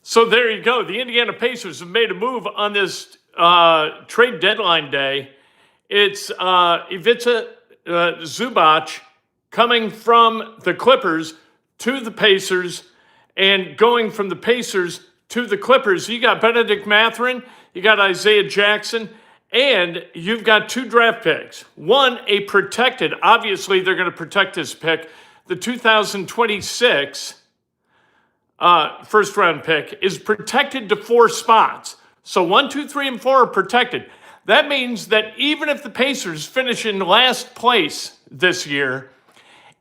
So there you go. The Indiana Pacers have made a move on this trade deadline day. It's Ivica Zubac coming from the Clippers to the Pacers and going from the Pacers to the Clippers. You got Benedict Mathurin, you got Isaiah Jackson, and you've got 2 draft picks. One, a protected, obviously they're going to protect this pick, the 2026 first round pick is protected to 4 spots. So 1, 2, 3, and 4 are protected. That means that even if the Pacers finish in last place this year,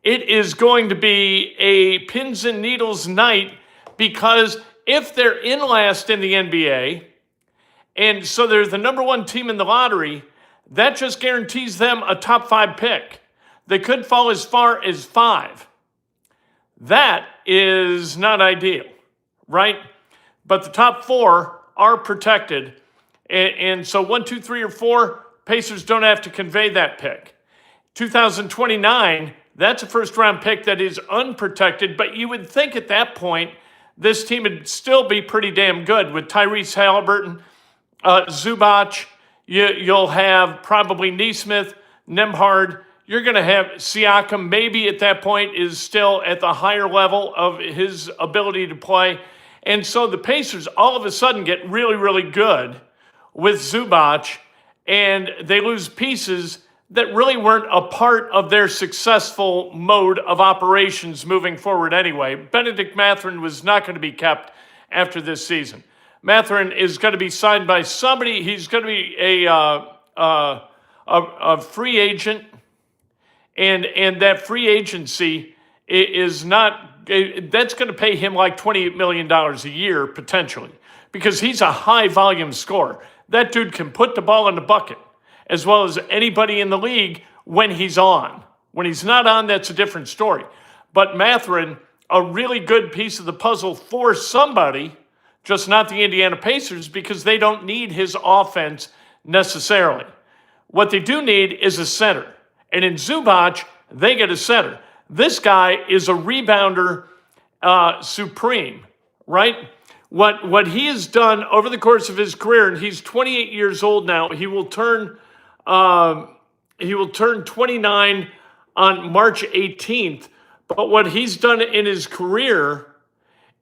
it is going to be a pins and needles night, because if they're in last in the NBA, and so they're the number 1 team in the lottery, that just guarantees them a top 5 pick. They could fall as far as 5. That is not ideal, right? But the top 4 are protected. And so 1, 2, 3, or 4, Pacers don't have to convey that pick. 2029, that's a first round pick that is unprotected, but you would think at that point, this team would still be pretty damn good with Tyrese Halliburton, Zubac. You'll have probably Nesmith, Nembhard. You're going to have Siakam, maybe at that point is still at the higher level of his ability to play. And so the Pacers all of a sudden get really, really good with Zubac, and they lose pieces that really weren't a part of their successful mode of operations moving forward anyway. Benedict Mathurin was not going to be kept after this season. Mathurin is going to be signed by somebody. He's going to be a free agent. And that free agency is not, that's going to pay him like $28 million a year potentially, because he's a high volume scorer. That dude can put the ball in the bucket as well as anybody in the league when he's on. When he's not on, that's a different story. But Mathurin, a really good piece of the puzzle for somebody, just not the Indiana Pacers, because they don't need his offense necessarily. What they do need is a center. And in Zubac, they get a center. This guy is a rebounder supreme, right? What he has done over the course of his career, and he's 28 years old now. He will turn 29 on March 18th. But what he's done in his career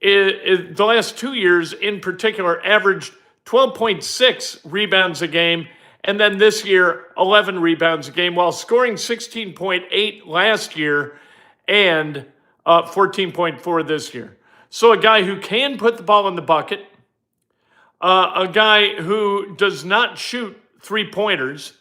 is the last 2 years in particular averaged 12.6 rebounds a game. And then this year, 11 rebounds a game, while scoring 16.8 last year and 14.4 this year. So a guy who can put the ball in the bucket, a guy who does not shoot 3-pointers.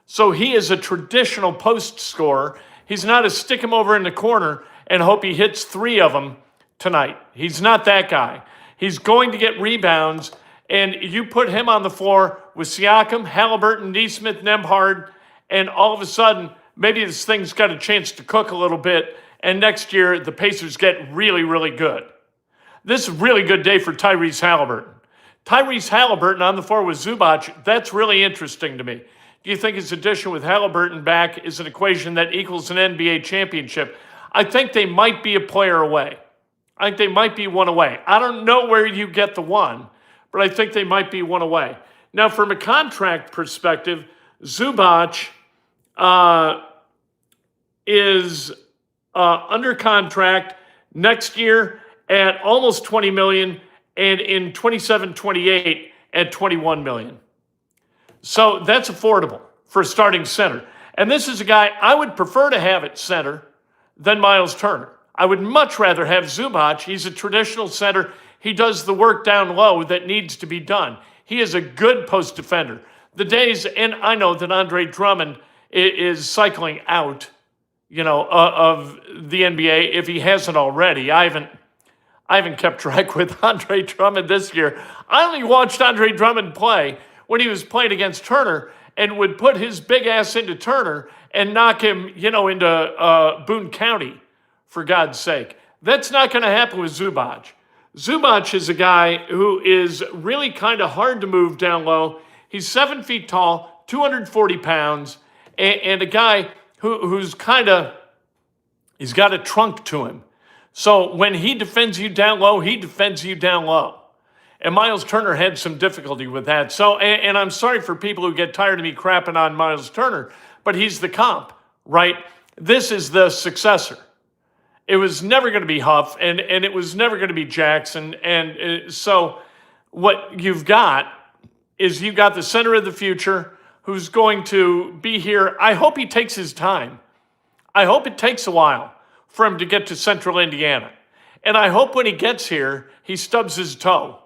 So he is a traditional post scorer. He's not a stick him over in the corner and hope he hits 3 of them tonight. He's not that guy. He's going to get rebounds. And you put him on the floor with Siakam, Halliburton, Nesmith, Nembhard, and all of a sudden, maybe this thing's got a chance to cook a little bit, and next year the Pacers get really, really good. This is a really good day for Tyrese Halliburton. Tyrese Halliburton on the floor with Zubac, that's really interesting to me. Do you think his addition with Halliburton back is an equation that equals an NBA championship? I think they might be a player away. I think they might be 1 away. I don't know where you get the 1, but I think they might be 1 away. Now, from a contract perspective, Zubac is under contract next year at almost $20 million, and in 27-28 at $21 million. So that's affordable for a starting center. And this is a guy I would prefer to have at center than Miles Turner. I would much rather have Zubac. He's a traditional center. He does the work down low that needs to be done. He is a good post defender. The days, and I know that Andre Drummond is cycling out, of the NBA if he hasn't already. I haven't kept track with Andre Drummond this year. I only watched Andre Drummond play when he was playing against Turner and would put his big ass into Turner and knock him, into Boone County, for God's sake. That's not going to happen with Zubac. Zubac is a guy who is really kind of hard to move down low. He's 7 feet tall, 240 pounds, and a guy who's he's got a trunk to him. So when he defends you down low, he defends you down low. And Miles Turner had some difficulty with that. So, and I'm sorry for people who get tired of me crapping on Miles Turner, but he's the comp, right? This is the successor. It was never going to be Huff, and it was never going to be Jackson. And so what you've got is you've got the center of the future who's going to be here. I hope he takes his time. I hope it takes a while for him to get to Central Indiana. And I hope when he gets here, he stubs his toe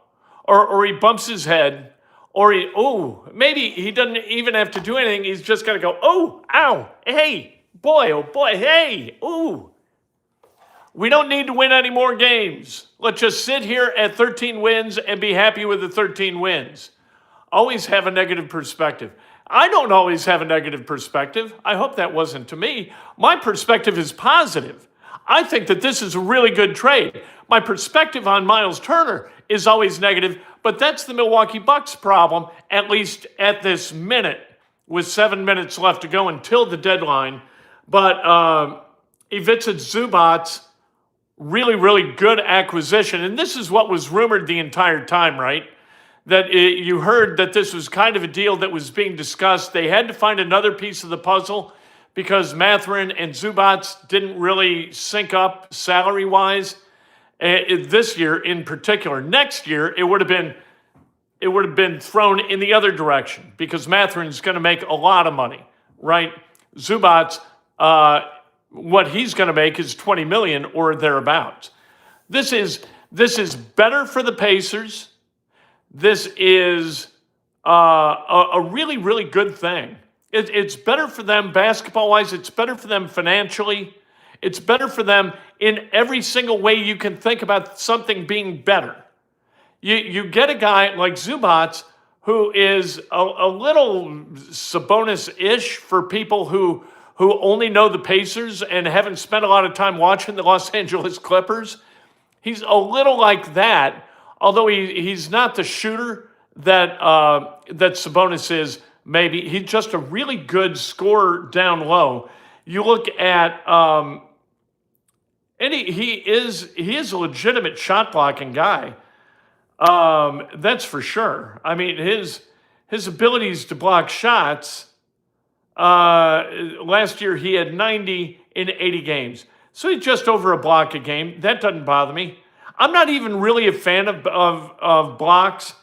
or he bumps his head or maybe he doesn't even have to do anything. He's just got to go, ow, hey, boy, oh boy, hey, ooh. We don't need to win any more games. Let's just sit here at 13 wins and be happy with the 13 wins. Always have a negative perspective. I don't always have a negative perspective. I hope that wasn't to me. My perspective is positive. I think that this is a really good trade. My perspective on Miles Turner is always negative, but that's the Milwaukee Bucks problem, at least at this minute, with 7 minutes left to go until the deadline. But Ivica Zubac, really, really good acquisition. And this is what was rumored the entire time, right? That you heard that this was kind of a deal that was being discussed. They had to find another piece of the puzzle because Mathurin and Zubac didn't really sync up salary-wise this year in particular. Next year, it would have been thrown in the other direction because Mathurin's going to make a lot of money, right? Zubac, what he's going to make is $20 million or thereabouts. This is better for the Pacers. This is a really, really good thing. It's better for them basketball-wise. It's better for them financially. It's better for them in every single way you can think about something being better. You get a guy like Zubac who is a little Sabonis-ish for people who only know the Pacers and haven't spent a lot of time watching the Los Angeles Clippers. He's a little like that, although he's not the shooter that Sabonis is. Maybe he's just a really good scorer down low. You look at and he is a legitimate shot blocking guy. That's for sure. I mean his abilities to block shots. Last year he had 90 in 80 games, so he's just over a block a game. That doesn't bother me. I'm not even really a fan of blocks.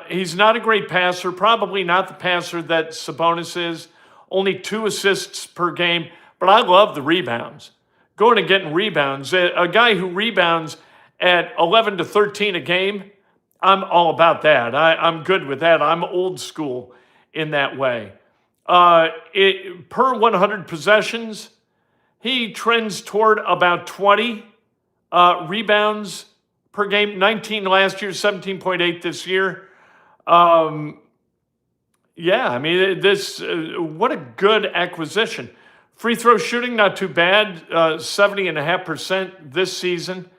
He's not a great passer, probably not the passer that Sabonis is. Only 2 assists per game, but I love the rebounds. Going and getting rebounds. A guy who rebounds at 11 to 13 a game, I'm all about that. I'm good with that. I'm old school in that way. Per 100 possessions, he trends toward about 20 rebounds per game. 19 last year, 17.8 this year. Yeah, I mean, what a good acquisition. Free throw shooting, not too bad, 70.5% this season.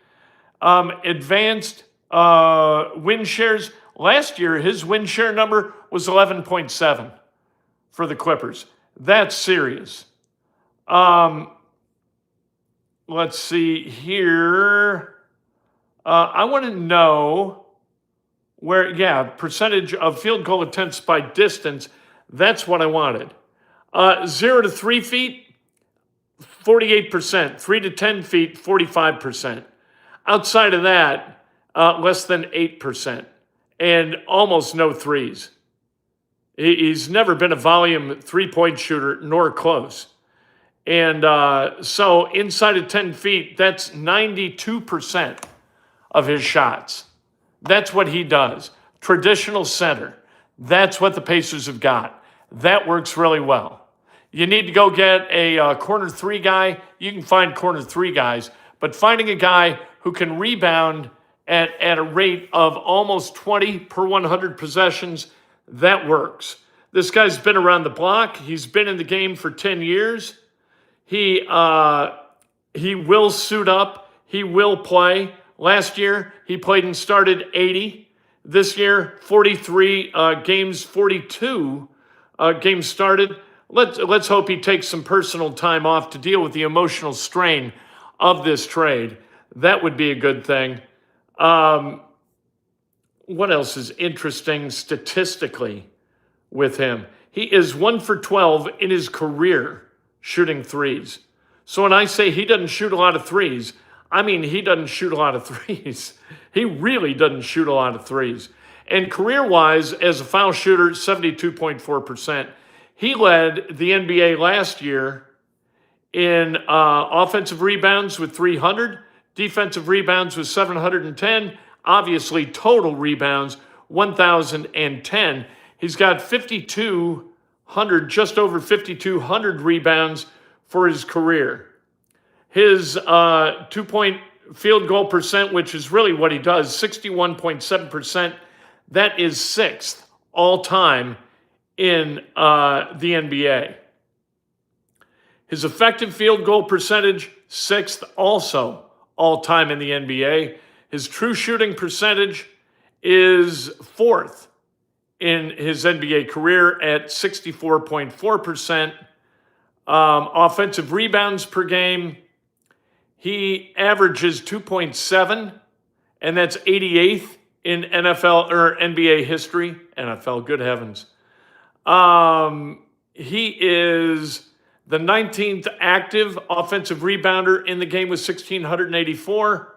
Advanced win shares. Last year, his win share number was 11.7 for the Clippers. That's serious. Let's see here. I want to know percentage of field goal attempts by distance. That's what I wanted. 0 to 3 feet, 48%. 3 to 10 feet, 45%. Outside of that, less than 8%. And almost no threes. He's never been a volume three-point shooter, nor close. And so inside of 10 feet, that's 92% of his shots. That's what he does. Traditional center. That's what the Pacers have got. That works really well. You need to go get a corner 3 guy. You can find corner 3 guys. But finding a guy who can rebound at a rate of almost 20 per 100 possessions, that works. This guy's been around the block. He's been in the game for 10 years. He will suit up. He will play. Last year, he played and started 80. This year, 43 games, 42 games started. Let's hope he takes some personal time off to deal with the emotional strain of this trade. That would be a good thing. what else is interesting statistically with him? He is 1 for 12 in his career shooting threes. So when I say he doesn't shoot a lot of threes, I mean he doesn't shoot a lot of threes. He really doesn't shoot a lot of threes. And career-wise, as a foul shooter, 72.4%. He led the NBA last year in offensive rebounds with 300, defensive rebounds with 710, obviously total rebounds, 1,010. He's got 5,200, just over 5,200 rebounds for his career. His two-point field goal percent, which is really what he does, 61.7%. That is sixth all-time in the NBA. His effective field goal percentage, sixth also all-time in the NBA. His true shooting percentage is fourth in his NBA career at 64.4%. Offensive rebounds per game, he averages 2.7, and that's 88th in NFL or NBA history. NFL, good heavens. He is the 19th active offensive rebounder in the game with 1,684.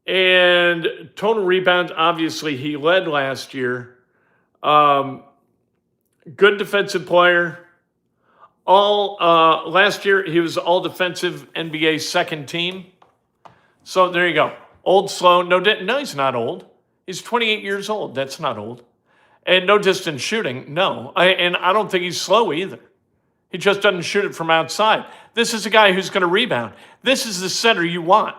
And total rebounds, obviously, he led last year. Good defensive player. Last year, he was all defensive NBA second team. So there you go. Old, slow. No, he's not old. He's 28 years old. That's not old. And no distance shooting. No. And I don't think he's slow either. He just doesn't shoot it from outside. This is a guy who's going to rebound. This is the center you want.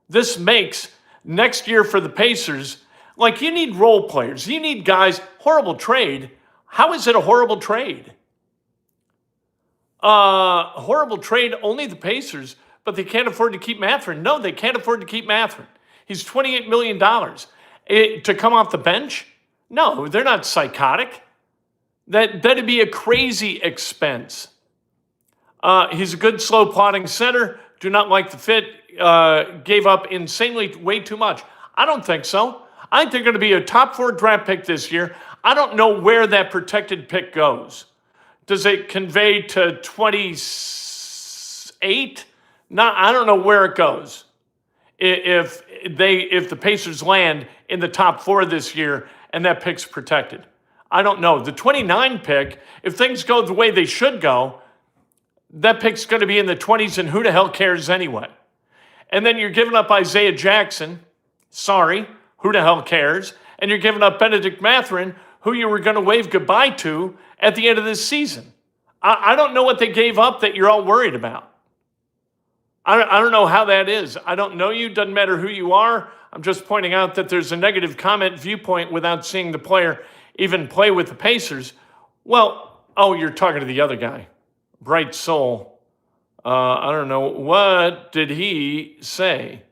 This makes next year for the Pacers, like, you need role players. You need guys. Horrible trade. How is it a horrible trade? Horrible trade, only the Pacers, but they can't afford to keep Mathurin. No, they can't afford to keep Mathurin. He's $28 million. To come off the bench? No, they're not psychotic. That'd be a crazy expense. He's a good, slow, plodding center. Do not like the fit. Gave up insanely way too much. I don't think so. I think they're going to be a top 4 draft pick this year. I don't know where that protected pick goes. Does it convey to 28? No, I don't know where it goes. If the Pacers land in the top 4 this year and that pick's protected. I don't know. The 29 pick, if things go the way they should go, that pick's going to be in the 20s, and who the hell cares anyway? And then you're giving up Isaiah Jackson. Sorry, who the hell cares? And you're giving up Benedict Mathurin, who you were going to wave goodbye to at the end of this season. I don't know what they gave up that you're all worried about. I don't know how that is. I don't know you. Doesn't matter who you are. I'm just pointing out that there's a negative comment viewpoint without seeing the player even play with the Pacers. Well, you're talking to the other guy. Bright soul. I don't know. What did he say?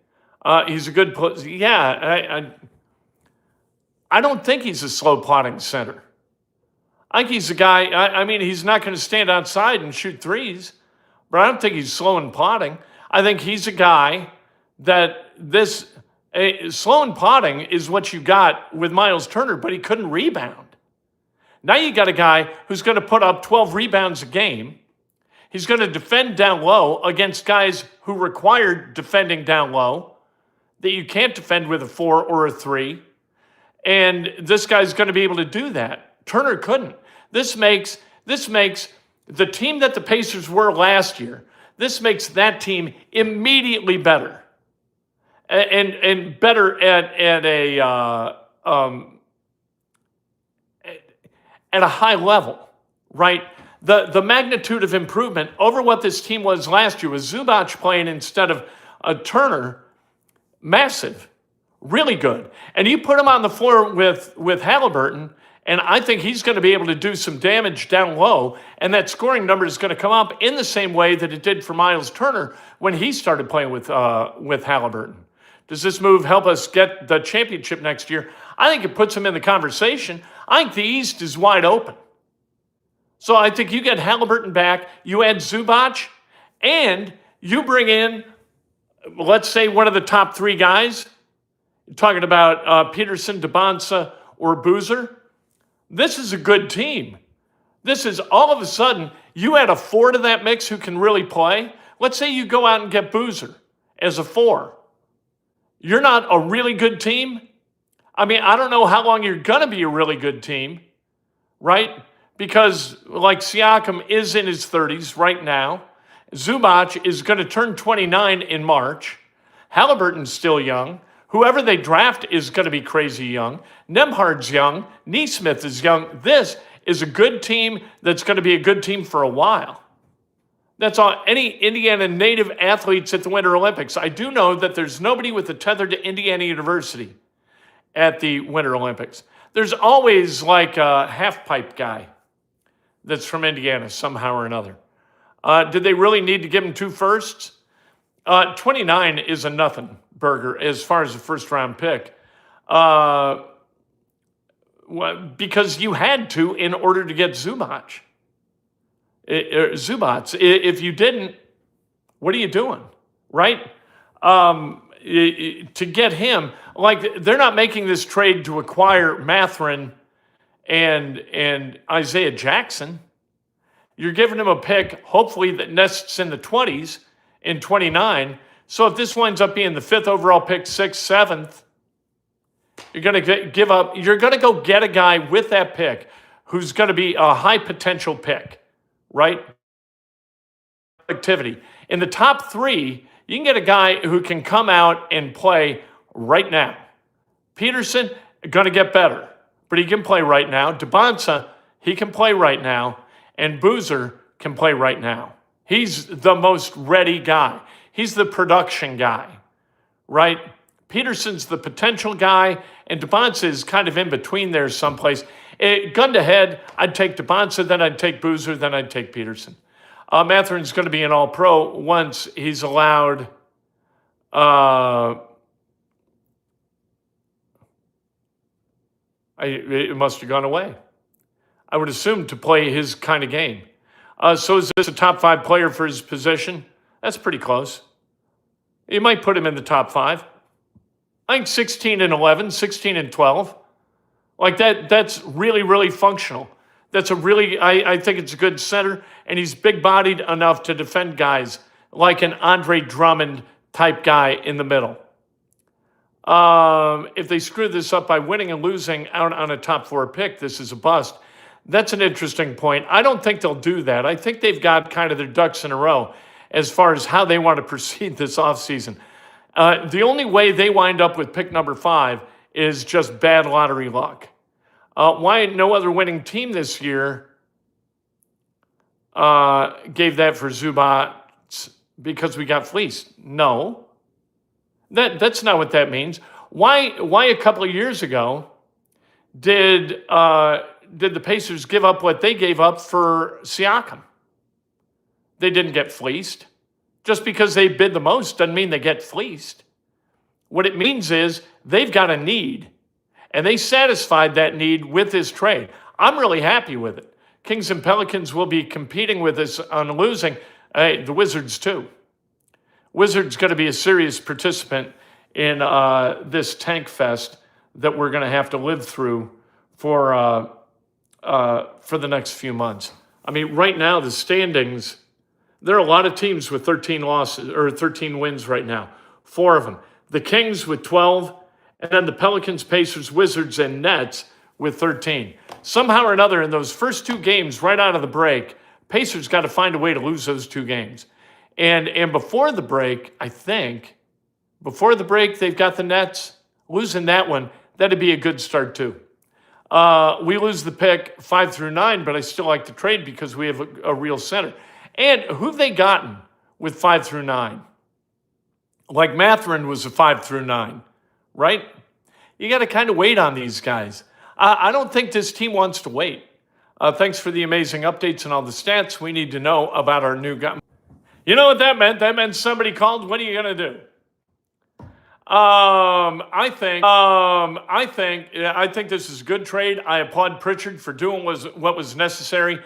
He's a good player. Yeah, I don't think he's a slow plotting center. I think he's a guy, I mean, he's not going to stand outside and shoot threes, but I don't think he's slow and plotting. I think he's a guy that slow and plotting is what you got with Miles Turner, but he couldn't rebound. Now you got a guy who's going to put up 12 rebounds a game. He's going to defend down low against guys who require defending down low that you can't defend with a 4 or a 3. And this guy's going to be able to do that. Turner couldn't. This makes the team that the Pacers were last year, this makes that team immediately better. And better at a high level, right? The magnitude of improvement over what this team was last year with Zubac playing instead of Turner, massive, really good. And you put him on the floor with Halliburton, and I think he's going to be able to do some damage down low, and that scoring number is going to come up in the same way that it did for Miles Turner when he started playing with Halliburton. Does this move help us get the championship next year? I think it puts him in the conversation. I think the East is wide open. So I think you get Halliburton back, you add Zubac, and you bring in, let's say, one of the top 3 guys talking about Peterson, DeBonsa, or Boozer. This is a good team. This is all of a sudden, you add a 4 to that mix who can really play. Let's say you go out and get Boozer as a 4. You're not a really good team. I mean, I don't know how long you're going to be a really good team, right? Because like Siakam is in his 30s right now. Zubac is going to turn 29 in March. Halliburton's still young. Whoever they draft is going to be crazy young. Nembhard's young. Nesmith is young. This is a good team that's going to be a good team for a while. That's all. Any Indiana native athletes at the Winter Olympics. I do know that there's nobody with a tether to Indiana University at the Winter Olympics. There's always like a half-pipe guy that's from Indiana somehow or another. Did they really need to give him 2 firsts? 29 is a nothing burger as far as a first-round pick. Because you had to in order to get Zubac. If you didn't, what are you doing, right? To get him, like they're not making this trade to acquire Mathurin and Isaiah Jackson. You're giving him a pick, hopefully that nests in the 20s in 29. So if this winds up being the 5th overall pick, 6th, 7th, you're going to give up. You're going to go get a guy with that pick who's going to be a high potential pick, right? Activity. In the top 3, you can get a guy who can come out and play right now. Peterson, going to get better, but he can play right now. DeBonsa, he can play right now. And Boozer can play right now. He's the most ready guy. He's the production guy, right? Peterson's the potential guy, and DeBonsa is kind of in between there someplace. Gun to head, I'd take DeBonsa, then I'd take Boozer, then I'd take Peterson. Mathurin's going to be an all-pro once he's allowed it must have gone away. I would assume to play his kind of game. So is this a top 5 player for his position? That's pretty close. You might put him in the top 5. I think 16 and 11, 16 and 12. Like that's really, really functional. That's a really, I think it's a good center, and he's big-bodied enough to defend guys like an Andre Drummond type guy in the middle. If they screw this up by winning and losing out on a top 4 pick, this is a bust. That's an interesting point. I don't think they'll do that. I think they've got kind of their ducks in a row as far as how they want to proceed this offseason. The only way they wind up with pick number 5 is just bad lottery luck. Why no other winning team this year gave that for Zubac because we got fleeced? No. That's not what that means. Why a couple of years ago did the Pacers give up what they gave up for Siakam? They didn't get fleeced. Just because they bid the most doesn't mean they get fleeced. What it means is they've got a need, and they satisfied that need with this trade. I'm really happy with it. Kings and Pelicans will be competing with us on losing. The Wizards too. Wizards going to be a serious participant in this tank fest that we're going to have to live through for the next few months. I mean, right now, the standings, there are a lot of teams with 13 losses or 13 wins right now. 4 of them. The Kings with 12, and then the Pelicans, Pacers, Wizards, and Nets with 13. Somehow or another, in those first 2 games right out of the break, Pacers got to find a way to lose those 2 games. And before the break, I think, before the break, they've got the Nets. Losing that one, that'd be a good start too. We lose the pick 5 through 9, but I still like the trade because we have a real center. And who've they gotten with 5 through 9? Like Mathurin was a 5 through 9, right? You got to kind of wait on these guys. I don't think this team wants to wait. Thanks for the amazing updates and all the stats we need to know about our new guy. You know what that meant? That meant somebody called. What are you going to do? I think this is a good trade. I applaud Pritchard for doing what was necessary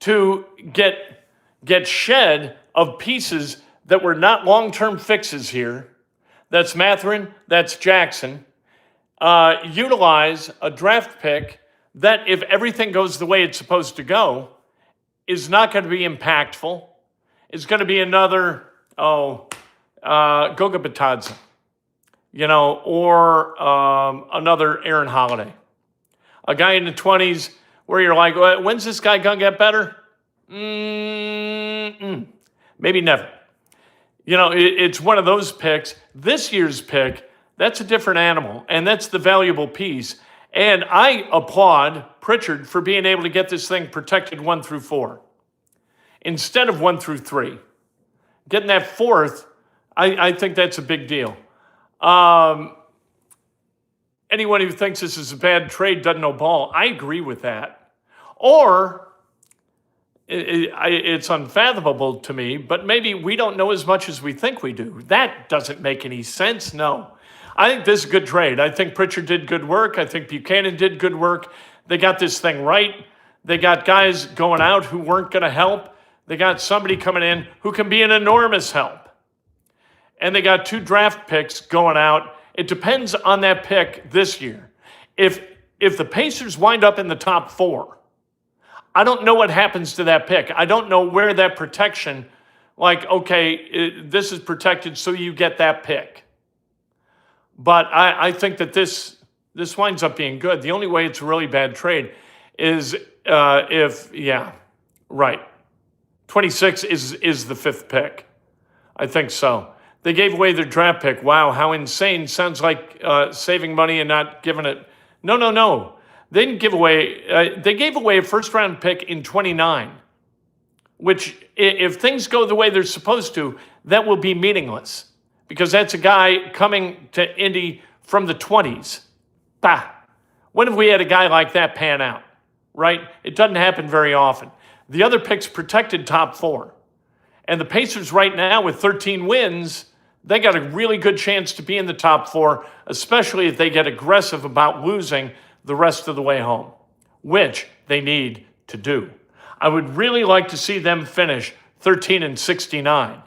to get shed of pieces that were not long-term fixes here. That's Mathurin, that's Jackson. utilize a draft pick that, if everything goes the way it's supposed to go, is not going to be impactful. It's going to be another, Goga Batadze, or another Aaron Holiday. A guy in the 20s where you're like, when's this guy going to get better? Maybe never. It's one of those picks. This year's pick, that's a different animal, and that's the valuable piece. And I applaud Pritchard for being able to get this thing protected 1 through 4 instead of 1 through 3. Getting that 4th, I think that's a big deal. Anyone who thinks this is a bad trade doesn't know ball. I agree with that. Or it's unfathomable to me, but maybe we don't know as much as we think we do. That doesn't make any sense, no. I think this is a good trade. I think Pritchard did good work. I think Buchanan did good work. They got this thing right. They got guys going out who weren't going to help. They got somebody coming in who can be an enormous help. And they got 2 draft picks going out. It depends on that pick this year. If the Pacers wind up in the top 4, I don't know what happens to that pick. I don't know where that protection, this is protected so you get that pick. But I think that this winds up being good. The only way it's a really bad trade is 26 is the 5th pick. I think so. They gave away their draft pick. Wow, how insane. Sounds like saving money and not giving it. No. They didn't give away, they gave away a first-round pick in 29, which, if things go the way they're supposed to, that will be meaningless because that's a guy coming to Indy from the 20s. Bah! When have we had a guy like that pan out, right? It doesn't happen very often. The other picks protected top 4. And the Pacers right now with 13 wins, they got a really good chance to be in the top 4, especially if they get aggressive about losing the rest of the way home, which they need to do. I would really like to see them finish 13-69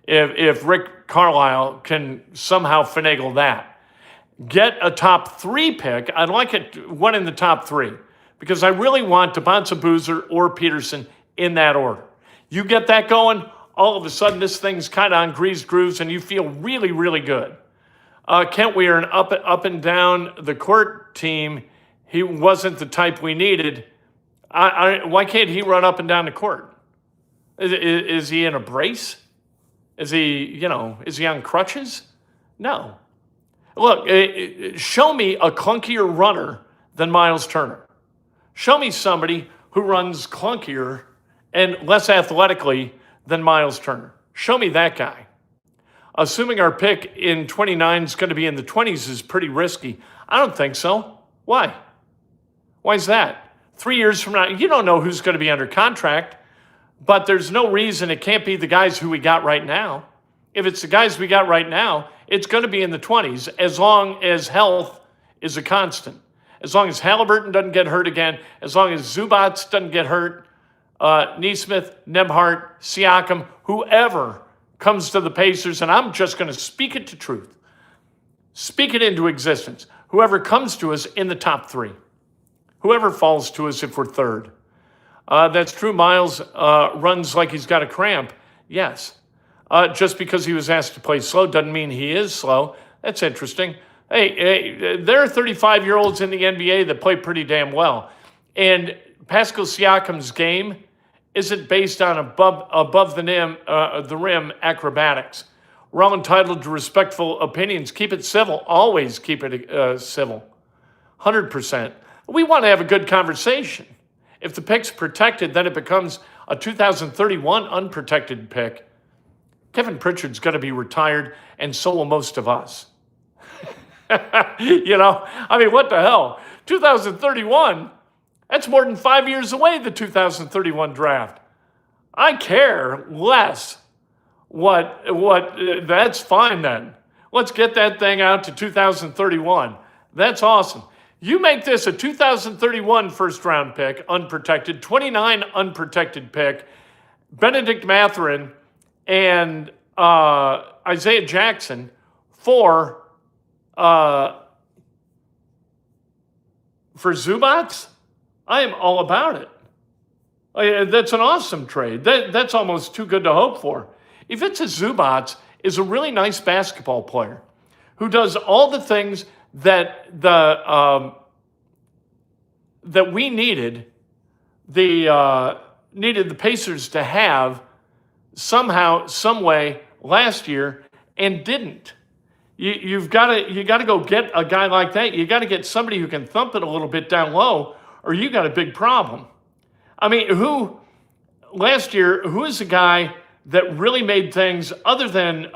if Rick Carlisle can somehow finagle that. Get a top 3 pick. I'd like it one in the top 3 because I really want Bonza Boozer or Peterson in that order. You get that going, all of a sudden this thing's kind of on greased grooves and you feel really, really good. Kent Weir, an up and down the court team. He wasn't the type we needed. Why can't he run up and down the court? Is he in a brace? Is he on crutches? No. Look, show me a clunkier runner than Miles Turner. Show me somebody who runs clunkier and less athletically than Miles Turner. Show me that guy. Assuming our pick in 29 is going to be in the 20s is pretty risky. I don't think so. Why? Why is that? 3 years from now, you don't know who's going to be under contract, but there's no reason it can't be the guys who we got right now. If it's the guys we got right now, it's going to be in the 20s as long as health is a constant. As long as Halliburton doesn't get hurt again, as long as Zubac doesn't get hurt, Nesmith, Nebhart, Siakam, whoever comes to the Pacers, and I'm just going to speak it to truth, speak it into existence. Whoever comes to us in the top 3, whoever falls to us if we're 3rd. That's true. Miles runs like he's got a cramp. Yes. Just because he was asked to play slow doesn't mean he is slow. That's interesting. Hey, there are 35-year-olds in the NBA that play pretty damn well. And Pascal Siakam's game isn't based on above the rim acrobatics. We're all entitled to respectful opinions. Keep it civil. Always keep it civil. 100%. We want to have a good conversation. If the pick's protected, then it becomes a 2031 unprotected pick. Kevin Pritchard's going to be retired, and so will most of us. What the hell? 2031? That's more than 5 years away, the 2031 draft. I care less that's fine then. Let's get that thing out to 2031. That's awesome. You make this a 2031 first-round pick, unprotected, 29 unprotected pick, Benedict Mathurin, and Isaiah Jackson for for Zubac, I am all about it. That's an awesome trade. That's almost too good to hope for. Ivica Zubac is a really nice basketball player who does all the things that that we needed the Pacers to have somehow, some way last year, and didn't. You got to go get a guy like that. You got to get somebody who can thump it a little bit down low, or you got a big problem. I mean, last year, who is the guy that really made things, other than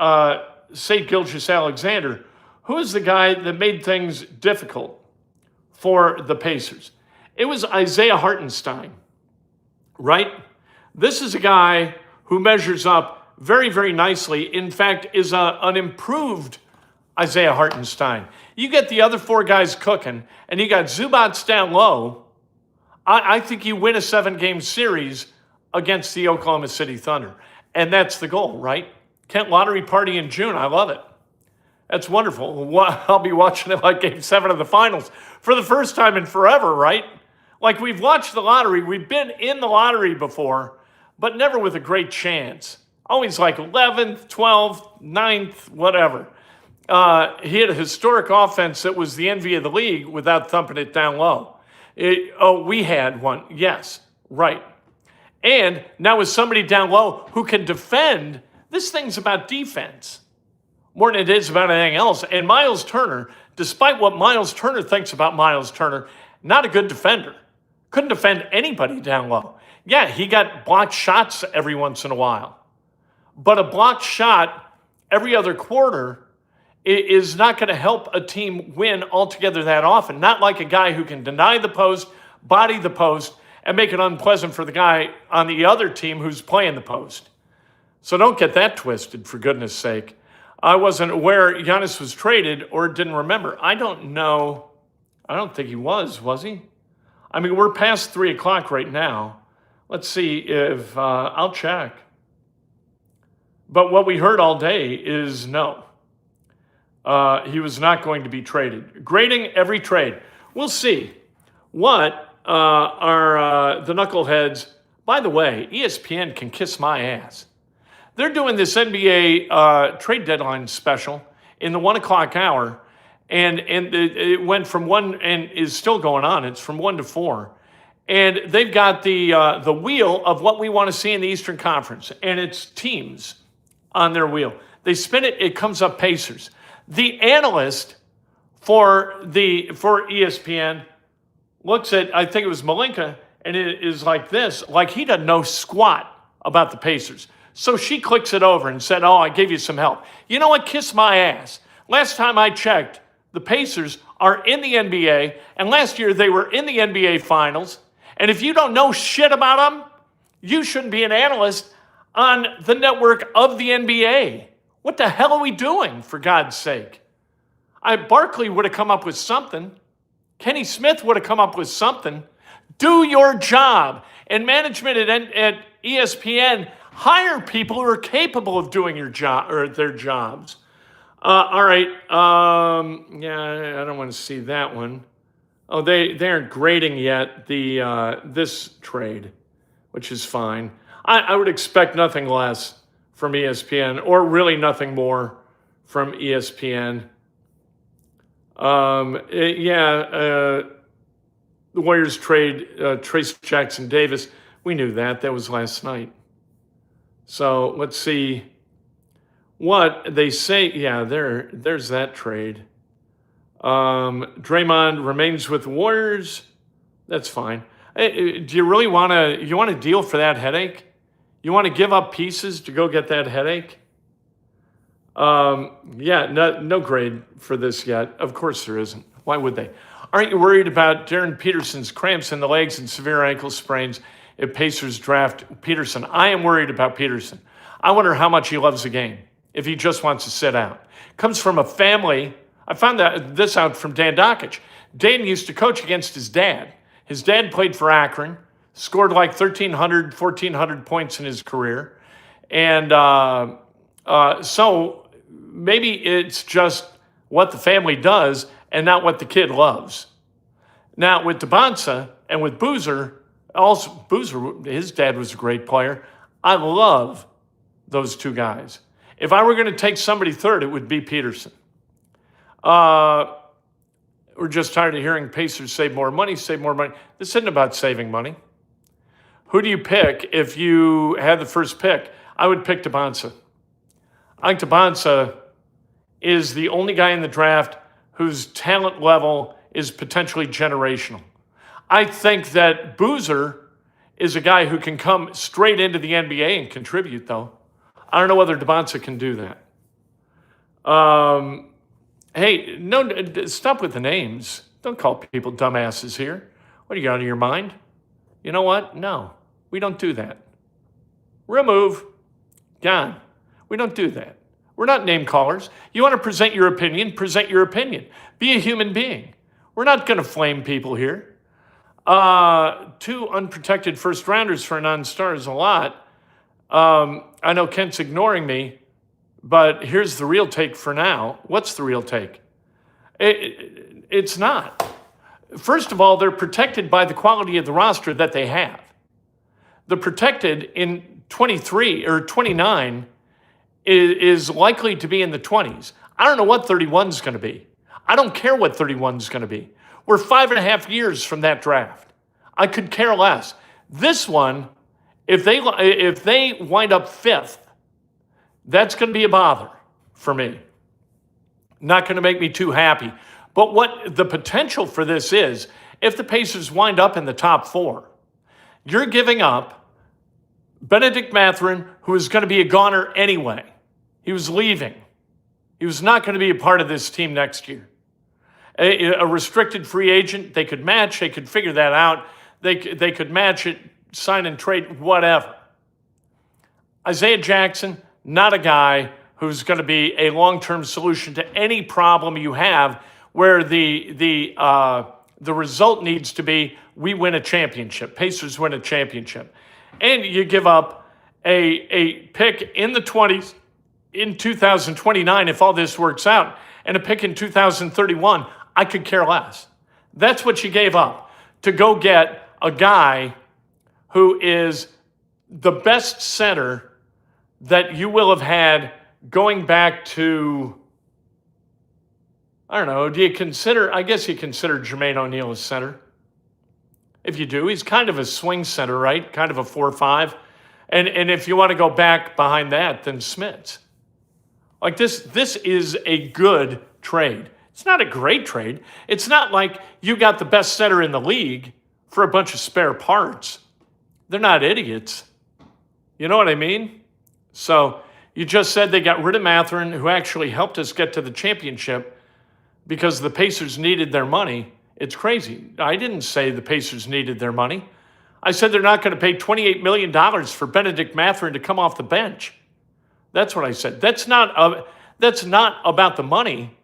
St. Gilgeous-Alexander, who is the guy that made things difficult for the Pacers? It was Isaiah Hartenstein, right? This is a guy who measures up very, very nicely. In fact, is an improved Isaiah Hartenstein. You get the other four guys cooking, and you got Zubac down low. I think you win a 7-game series against the Oklahoma City Thunder. And that's the goal, right? Kent Lottery Party in June. I love it. That's wonderful. I'll be watching it like Game 7 of the finals for the first time in forever, right? Like, we've watched the lottery. We've been in the lottery before, but never with a great chance. Always like 11th, 12th, 9th, whatever. He had a historic offense that was the envy of the league without thumping it down low. We had one. Yes, right. And now with somebody down low who can defend, this thing's about defense more than it is about anything else. And Miles Turner, despite what Miles Turner thinks about Miles Turner, not a good defender. Couldn't defend anybody down low. Yeah, he got blocked shots every once in a while. But a blocked shot every other quarter is not going to help a team win altogether that often. Not like a guy who can deny the post, body the post, and make it unpleasant for the guy on the other team who's playing the post. So don't get that twisted, for goodness sake. I wasn't aware Giannis was traded or didn't remember. I don't know. I don't think he was he? I mean, we're past 3 o'clock right now. Let's see if I'll check. But what we heard all day is no. He was not going to be traded. Grading every trade. We'll see what are the knuckleheads. By the way, ESPN can kiss my ass. They're doing this NBA trade deadline special in the 1 o'clock hour, and it went from 1 and is still going on. It's from 1 to 4. And they've got the wheel of what we want to see in the Eastern Conference, and it's teams on their wheel. They spin it, it comes up Pacers. The analyst for ESPN looks at, I think it was Malinka, and it is like this, like he doesn't know squat about the Pacers. So she clicks it over and said, oh, I gave you some help. You know what? Kiss my ass. Last time I checked, the Pacers are in the NBA, and last year they were in the NBA Finals. And if you don't know shit about them, you shouldn't be an analyst on the network of the NBA. What the hell are we doing, for God's sake? Barkley would have come up with something. Kenny Smith would have come up with something. Do your job. And management at ESPN, hire people who are capable of doing your job or their jobs. All right. Yeah, I don't want to see that one. Oh, they aren't grading yet this trade, which is fine. I would expect nothing less from ESPN, or really nothing more from ESPN. The Warriors trade Trace Jackson Davis. We knew that. That was last night. So let's see what they say. Yeah, there's that trade. Draymond remains with the Warriors. That's fine. Do you really want to deal for that headache? You want to give up pieces to go get that headache? No grade for this yet. Of course there isn't. Why would they? Aren't you worried about Darren Peterson's cramps in the legs and severe ankle sprains if Pacers draft Peterson? I am worried about Peterson. I wonder how much he loves the game, if he just wants to sit out. Comes from a family. I found this out from Dan Dockich. Dan used to coach against his dad. His dad played for Akron, scored like 1,300, 1,400 points in his career. And so maybe it's just what the family does and not what the kid loves. Now, with Debonsa and with Boozer, also Boozer, his dad was a great player. I love those two guys. If I were going to take somebody third, it would be Peterson. We're just tired of hearing Pacers save more money, save more money. This isn't about saving money. Who do you pick if you had the first pick? I would pick Debonsa. I think Debonsa is the only guy in the draft whose talent level is potentially generational. I think that Boozer is a guy who can come straight into the NBA and contribute, though. I don't know whether Debonsa can do that. Hey, no, stop with the names. Don't call people dumbasses here. What, are you out of your mind? You know what? No, we don't do that. Remove. Gone. We don't do that. We're not name callers. You want to present your opinion, present your opinion. Be a human being. We're not going to flame people here. 2 unprotected first rounders for a non-star is a lot. I know Kent's ignoring me, but here's the real take for now. What's the real take? It's not. First of all, they're protected by the quality of the roster that they have. The protected in 23 or 29 is likely to be in the 20s. I don't know what 31 is going to be. I don't care what 31 is going to be. We're 5.5 years from that draft. I could care less. This one, if they wind up 5th, that's going to be a bother for me. Not going to make me too happy. But what the potential for this is, if the Pacers wind up in the top 4, you're giving up Benedict Mathurin, who is going to be a goner anyway. He was leaving. He was not going to be a part of this team next year. A restricted free agent, they could match, they could figure that out. They could match it, sign and trade, whatever. Isaiah Jackson, not a guy who's going to be a long-term solution to any problem you have where the result needs to be we win a championship, Pacers win a championship. And you give up a pick in the 20s in 2029 if all this works out, and a pick in 2031, I could care less. That's what you gave up to go get a guy who is the best center that you will have had going back to, I don't know, I guess you consider Jermaine O'Neal a center. If you do, he's kind of a swing center, right? Kind of a 4-5. And if you want to go back behind that, then Smits. Like this is a good trade. It's not a great trade. It's not like you got the best center in the league for a bunch of spare parts. They're not idiots. You know what I mean? So you just said they got rid of Mathurin, who actually helped us get to the championship because the Pacers needed their money. It's crazy. I didn't say the Pacers needed their money. I said they're not going to pay $28 million for Benedict Mathurin to come off the bench. That's what I said. That's not about the money.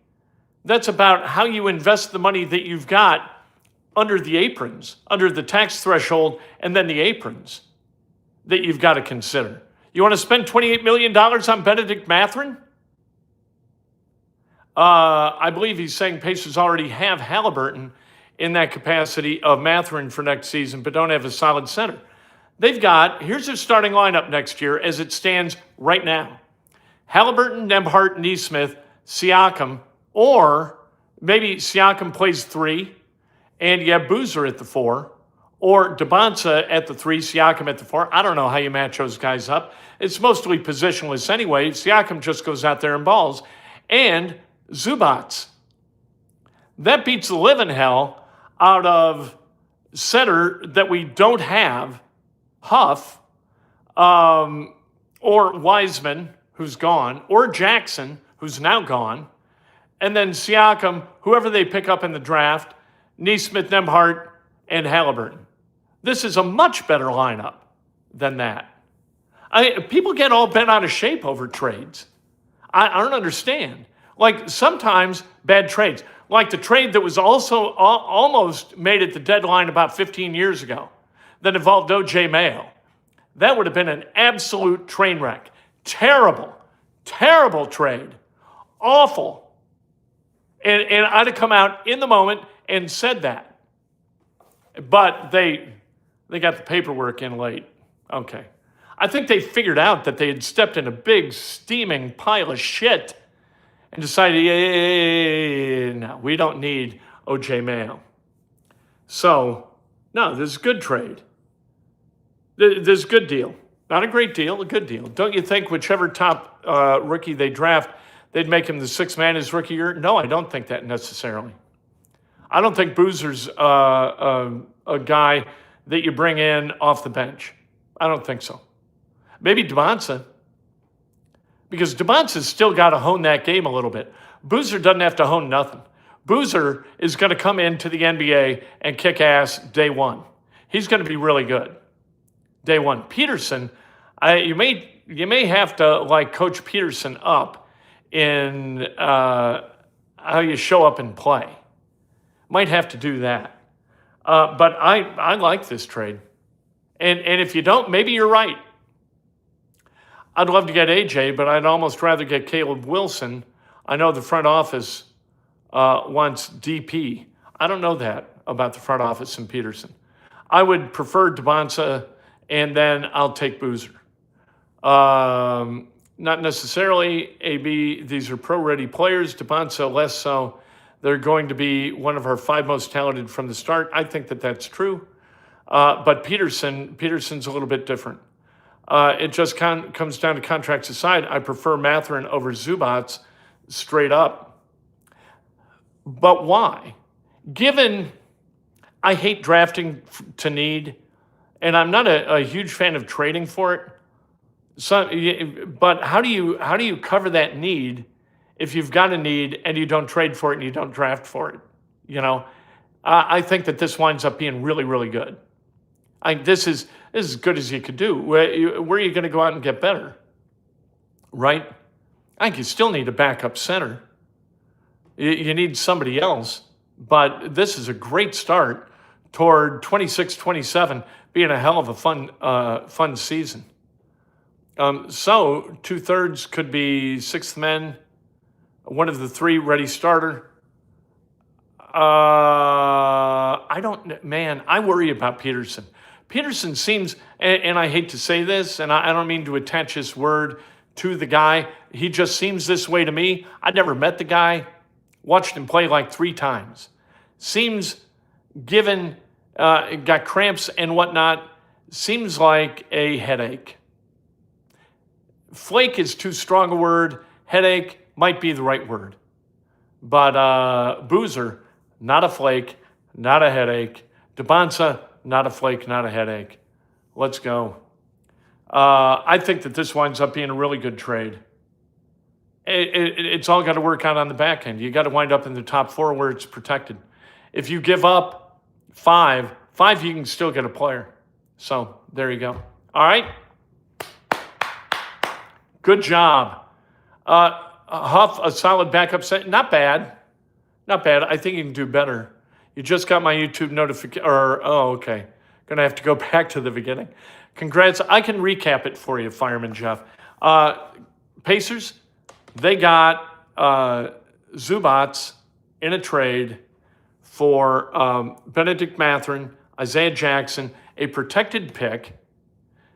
That's about how you invest the money that you've got under the aprons, under the tax threshold, and then the aprons that you've got to consider. You want to spend $28 million on Benedict Mathurin? I believe he's saying Pacers already have Halliburton in that capacity of Mathurin for next season, but don't have a solid center. Here's their starting lineup next year as it stands right now. Halliburton, Nembhard, Nesmith, Siakam, or maybe Siakam plays 3, and you have Boozer at the 4, or Debonsa at the 3, Siakam at the 4. I don't know how you match those guys up. It's mostly positionless anyway. Siakam just goes out there and balls. And Zubac. That beats the living hell out of center that we don't have, Huff, or Wiseman, who's gone, or Jackson, who's now gone, and then Siakam, whoever they pick up in the draft, Nesmith, Nembhard, and Halliburton. This is a much better lineup than that. People get all bent out of shape over trades. I don't understand. Like sometimes bad trades, like the trade that was also almost made at the deadline about 15 years ago that involved O.J. Mayo. That would have been an absolute train wreck. Terrible, terrible trade. Awful. And I'd have come out in the moment and said that. But they got the paperwork in late. Okay. I think they figured out that they had stepped in a big steaming pile of shit and decided, no, we don't need O.J. Mayo. So, no, this is a good trade. This is a good deal. Not a great deal, a good deal. Don't you think whichever top rookie they draft, they'd make him the sixth man his rookie year? No, I don't think that necessarily. I don't think Boozer's a guy that you bring in off the bench. I don't think so. Maybe Devonsa, because Devonsa's still got to hone that game a little bit. Boozer doesn't have to hone nothing. Boozer is going to come into the NBA and kick ass day one. He's going to be really good day one. Peterson, you may have to like coach Peterson up in how you show up and play. Might have to do that. But I like this trade. And if you don't, maybe you're right. I'd love to get AJ, but I'd almost rather get Caleb Wilson. I know the front office wants DP. I don't know that about the front office in Peterson. I would prefer Devonsa, and then I'll take Boozer. Not necessarily AB. These are pro-ready players. Devonsa less so. They're going to be one of our 5 most talented from the start. I think that that's true. But Peterson's a little bit different. It just comes down to contracts aside. I prefer Mathurin over Zubac straight up. But why? Given I hate drafting to need, and I'm not a huge fan of trading for it. So, but how do you cover that need if you've got a need and you don't trade for it and you don't draft for it? You know, I think that this winds up being really, really good. This is as good as you could do. Where are you going to go out and get better? Right? I think you still need a backup center. You need somebody else. But this is a great start toward 26-27 being a hell of a fun season. So 2/3 could be sixth men, one of the 3 ready starter. I worry about Peterson. Peterson seems, and I hate to say this, and I don't mean to attach this word to the guy. He just seems this way to me. I never met the guy, watched him play like 3 times. Seems given, got cramps and whatnot, seems like a headache. Flake is too strong a word. Headache might be the right word. But Boozer, not a flake, not a headache. Devonsa, not a flake, not a headache. Let's go. I think that this winds up being a really good trade. It's all got to work out on the back end. You got to wind up in the top 4 where it's protected. If you give up 5 you can still get a player. So there you go. All right. Good job. Huff, a solid backup set. Not bad. Not bad. I think you can do better. You just got my YouTube notification. Okay. Going to have to go back to the beginning. Congrats. I can recap it for you, Fireman Jeff. Pacers, they got Zubac in a trade for Benedict Mathurin, Isaiah Jackson, a protected pick,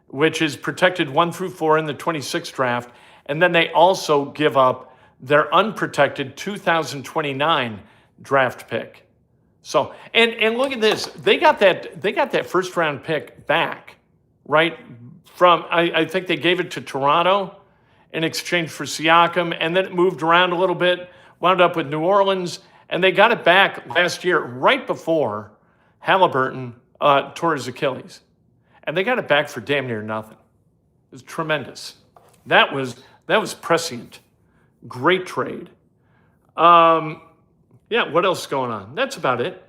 which is protected 1 through 4 in the 26th draft. And then they also give up their unprotected 2029 draft pick. So, and look at this. They got that first round pick back, right? From, I think they gave it to Toronto in exchange for Siakam, and then it moved around a little bit, wound up with New Orleans, and they got it back last year, right before Halliburton tore his Achilles. And they got it back for damn near nothing. It was tremendous. That was prescient. Great trade. Yeah, what else is going on? That's about it.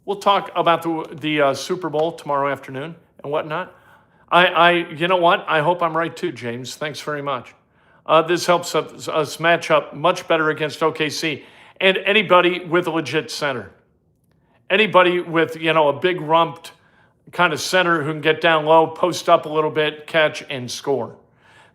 We'll talk about the Super Bowl tomorrow afternoon and whatnot. You know what? I hope I'm right too, James. Thanks very much. This helps us match up much better against OKC and anybody with a legit center. Anybody with, a big rumped kind of center who can get down low, post up a little bit, catch, and score.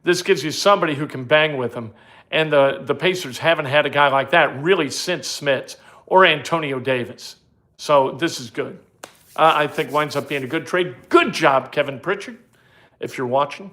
This gives you somebody who can bang with them. And the Pacers haven't had a guy like that really since Smits or Antonio Davis. So this is good. I think winds up being a good trade. Good job, Kevin Pritchard, if you're watching.